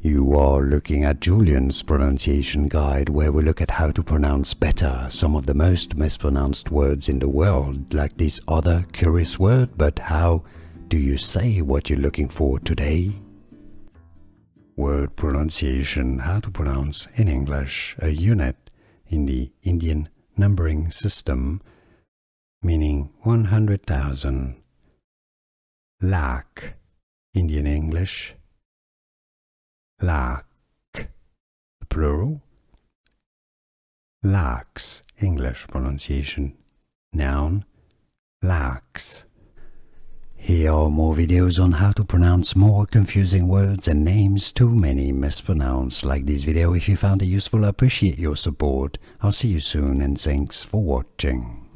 You are looking at Julian's pronunciation guide, where we look at how to pronounce better some of the most mispronounced words in the world, like this other curious word. But how do you say what you're looking for today? Word pronunciation: how to pronounce in English, a unit in the Indian numbering system, meaning 100,000. Lakh, Indian English. Lakh, plural. Lakhs, English pronunciation. Noun, lakhs. Here are more videos on how to pronounce more confusing words and names too many mispronounced. Like this video if you found it useful. I appreciate your support. I'll see you soon and thanks for watching.